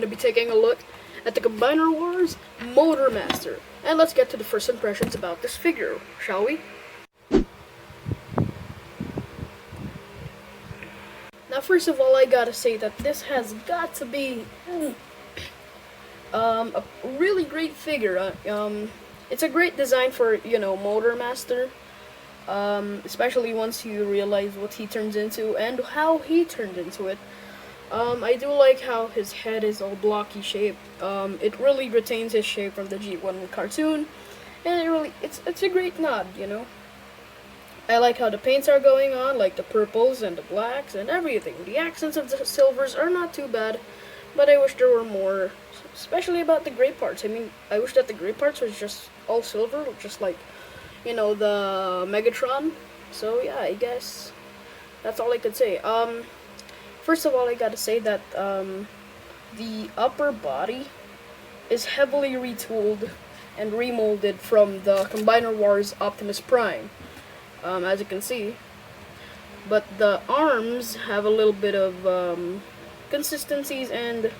going to be taking a look at the Combiner Wars Motor Master. And let's get to the first impressions about this figure, shall we? Now, first of all, I gotta say that this has got to be a really great figure. It's a great design for, Motor Master. Especially once you realize what he turns into and how he turned into it. I do like how his head is all blocky shape. It really retains his shape from the G1 cartoon, and it's a great nod, I like how the paints are going on, like the purples and the blacks and everything. The accents of the silvers are not too bad, but I wish there were more, especially about the gray parts. I mean, I wish that the gray parts was just all silver, just like, the Megatron. So yeah, I guess that's all I could say. First of all, I gotta say that the upper body is heavily retooled and remolded from the Combiner Wars Optimus Prime, as you can see. But the arms have a little bit of consistencies, and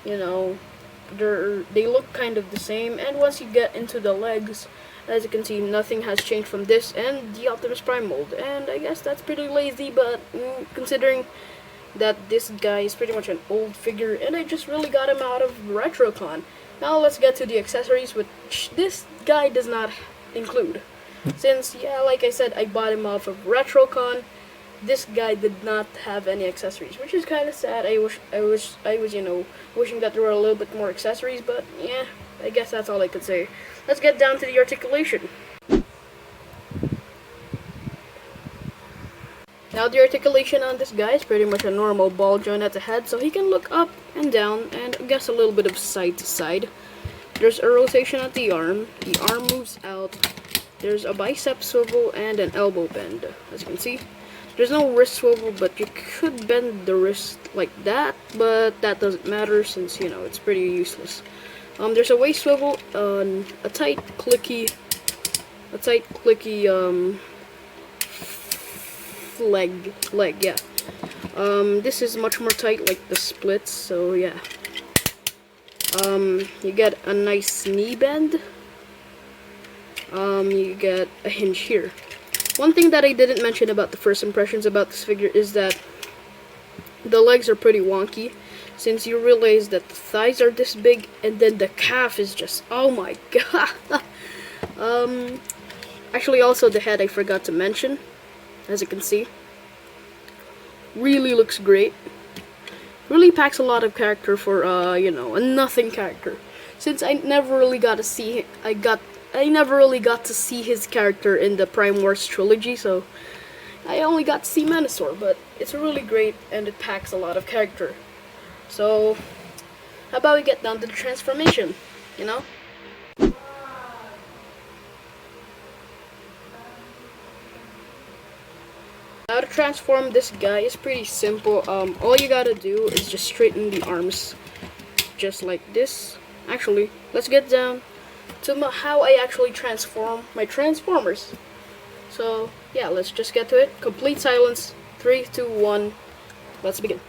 they look kind of the same. And once you get into the legs, as you can see, nothing has changed from this and the Optimus Prime mold. And I guess that's pretty lazy, but considering that this guy is pretty much an old figure, and I just really got him out of RetroCon. Now let's get to the accessories, which this guy does not include. Since, yeah, like I said, I bought him off of RetroCon, this guy did not have any accessories, which is kind of sad. I was, wishing that there were a little bit more accessories, but yeah, I guess that's all I could say. Let's get down to the articulation. Now the articulation on this guy is pretty much a normal ball joint at the head, so he can look up and down, and I guess a little bit of side to side. There's a rotation at the arm moves out, there's a bicep swivel and an elbow bend, as you can see. There's no wrist swivel, but you could bend the wrist like that, but that doesn't matter since, it's pretty useless. There's a waist swivel, a tight clicky leg, yeah. This is much more tight, like the splits, so yeah. You get a nice knee bend. You get a hinge here. One thing that I didn't mention about the first impressions about this figure is that the legs are pretty wonky, since you realize that the thighs are this big, and then the calf is just, oh my god. Actually, also the head I forgot to mention. As you can see, really looks great. Really packs a lot of character for a nothing character. Since I never really got to see his character in the Prime Wars trilogy, so I only got to see Menasor, but it's really great and it packs a lot of character. So how about we get down to the transformation, How to transform this guy is pretty simple. All you gotta do is just straighten the arms, just like this. Actually, let's get down to how I actually transform my Transformers. So yeah, let's just get to it. Complete silence. 3, 2, 1. Let's begin.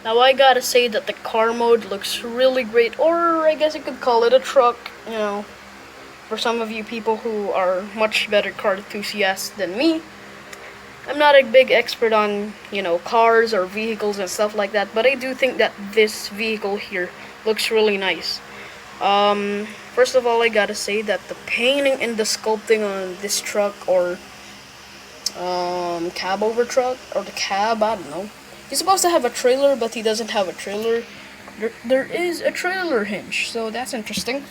Now I gotta say that the car mode looks really great, or I guess you could call it a truck, for some of you people who are much better car enthusiasts than me. I'm not a big expert on, cars or vehicles and stuff like that, but I do think that this vehicle here looks really nice. First of all, I gotta say that the painting and the sculpting on this truck, or cab over truck, or the cab, I don't know. He's supposed to have a trailer, but he doesn't have a trailer. There is a trailer hinge, so that's interesting.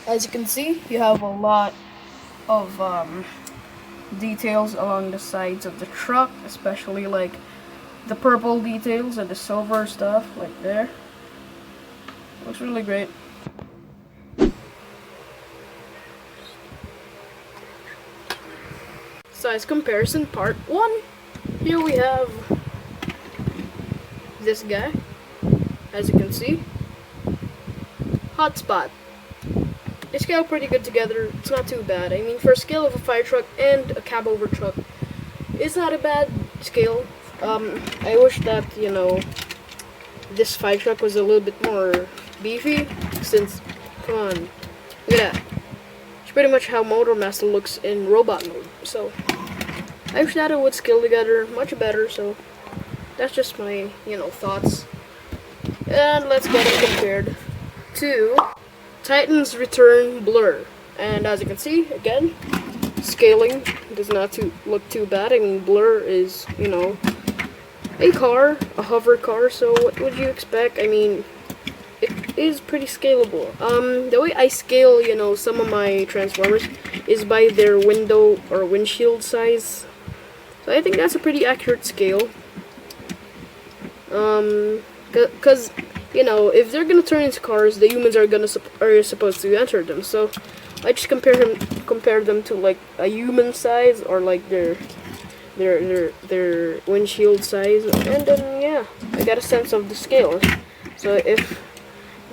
As you can see, you have a lot of details along the sides of the truck, especially like the purple details and the silver stuff, like there. Looks really great. Size comparison part 1. here we have this guy, as you can see. Hotspot. They scale pretty good together. It's not too bad. I mean, for a scale of a fire truck and a cab over truck, it's not a bad scale. I wish that, you know, this fire truck was a little bit more beefy, since, come on, look at that. It's pretty much how Motormaster looks in robot mode. So I wish that it would scale together much better. So that's just my, you know, thoughts. And let's get it compared to Titan's Return Blur. And as you can see, again, scaling does not look too bad. I mean, Blur is, you know, a car, a hover car, so what would you expect? I mean, it is pretty scalable. The way I scale, you know, some of my Transformers is by their window or windshield size. So I think that's a pretty accurate scale. Cause you know, if they're gonna turn into cars, the humans are supposed to enter them. So I just compare them to like a human size, or like their windshield size, and then yeah, I got a sense of the scale. So if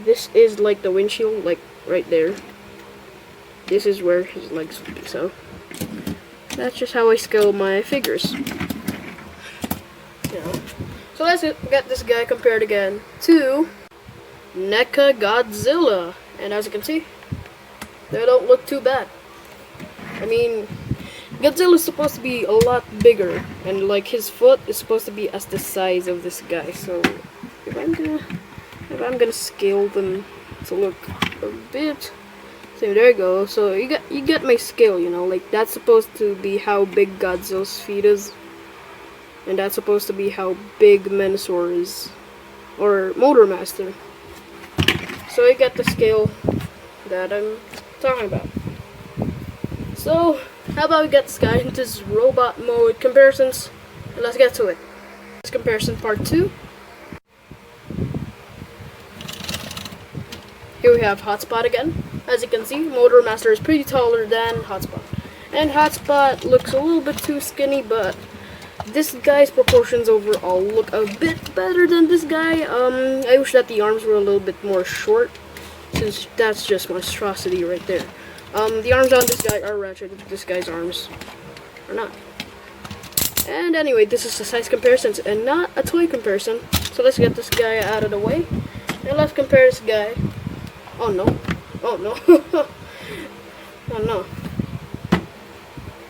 this is like the windshield, like right there, this is where his legs would be. So that's just how I scale my figures. Yeah. So let's get this guy compared again to NECA Godzilla, and as you can see, they don't look too bad. I mean, Godzilla is supposed to be a lot bigger, and like his foot is supposed to be as the size of this guy. So if I'm gonna scale them to look a bit, so there you go. So you get my scale, you know, like that's supposed to be how big Godzilla's feet is, and that's supposed to be how big Menasor is, or Motormaster. So you get the scale that I'm talking about. So how about we get this guy into his robot mode comparisons, and let's get to it. This comparison part 2. Here we have Hotspot again. As you can see, Motormaster is pretty taller than Hotspot, and Hotspot looks a little bit too skinny, but this guy's proportions overall look a bit better than this guy. I wish that the arms were a little bit more short, since that's just monstrosity right there. The arms on this guy are ratchet, this guy's arms are not. And anyway, this is a size comparison and not a toy comparison. So let's get this guy out of the way, and let's compare this guy. Oh no. Oh no. Oh no.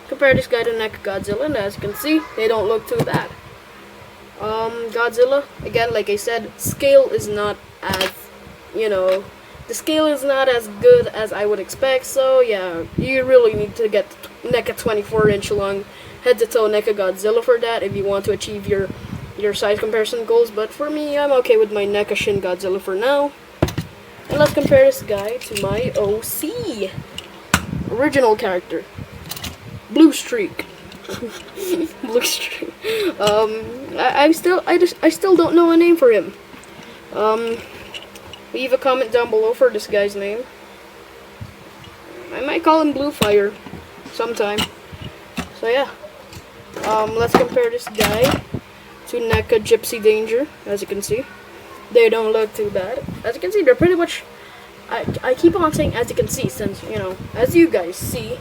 Compare this guy to NECA Godzilla, and as you can see, they don't look too bad. Godzilla, again, like I said, scale is not as, you know, the scale is not as good as I would expect. So yeah, you really need to get NECA 24-inch long head-to-toe NECA Godzilla for that if you want to achieve your size comparison goals. But for me, I'm okay with my NECA Shin Godzilla for now. And let's compare this guy to my OC original character, Blue Streak. Blue Streak. I still don't know a name for him. Leave a comment down below for this guy's name. I might call him Blue Fire sometime. So yeah. Let's compare this guy to NECA Gypsy Danger. As you can see, they don't look too bad. As you can see, they're pretty much, I keep on saying as you can see, since, you know, as you guys see,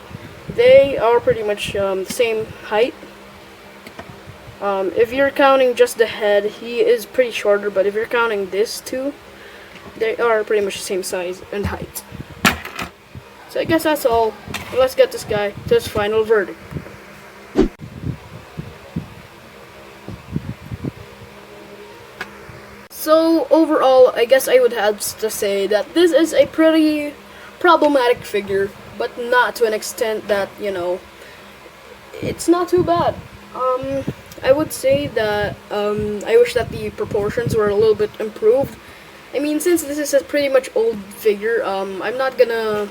they are pretty much the same height. If you're counting just the head, he is pretty shorter, but if you're counting this too, they are pretty much the same size and height. So I guess that's all. Let's get this guy to his final verdict. So overall, I guess I would have to say that this is a pretty problematic figure, but not to an extent that, you know, it's not too bad. I would say that I wish that the proportions were a little bit improved. I mean, since this is a pretty much old figure, I'm not gonna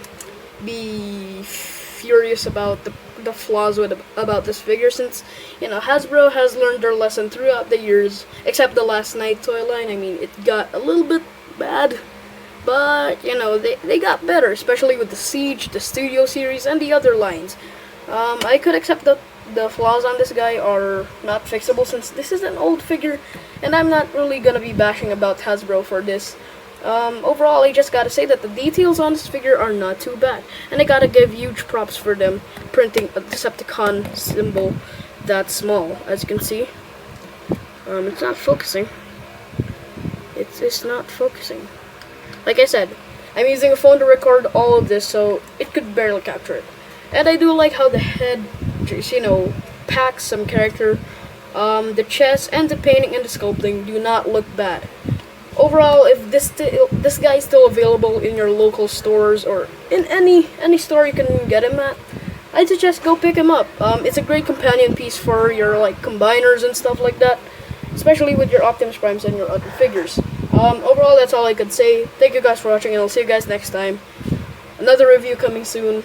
be furious about the flaws about this figure, since, you know, Hasbro has learned their lesson throughout the years, except the Last Night toy line. I mean, it got a little bit bad, but, you know, they got better, especially with the Siege, the Studio series, and the other lines. I could accept the flaws on this guy are not fixable since this is an old figure, and I'm not really gonna be bashing about Hasbro for this. Overall, I just gotta say that the details on this figure are not too bad, and I gotta give huge props for them printing a Decepticon symbol that small. As you can see, it's not focusing. It's not focusing. Like I said, I'm using a phone to record all of this, so it could barely capture it. And I do like how the head, packs some character. The chest and the painting and the sculpting do not look bad. Overall, if this guy is still available in your local stores or in any store you can get him at, I'd suggest go pick him up. It's a great companion piece for your combiners and stuff like that, especially with your Optimus Primes and your other figures. Overall, that's all I could say. Thank you guys for watching, and I'll see you guys next time. Another review coming soon.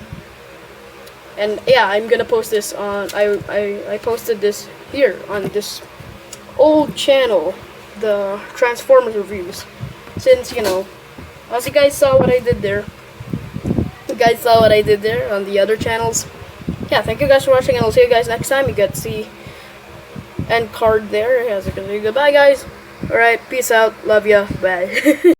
And yeah, I'm gonna post this on. I posted this here on this old channel, the Transformers reviews. Since as you guys saw what I did there, on the other channels. Yeah, thank you guys for watching, and I'll see you guys next time. You get to see end card there. As you can see, goodbye, guys. All right, peace out. Love ya. Bye.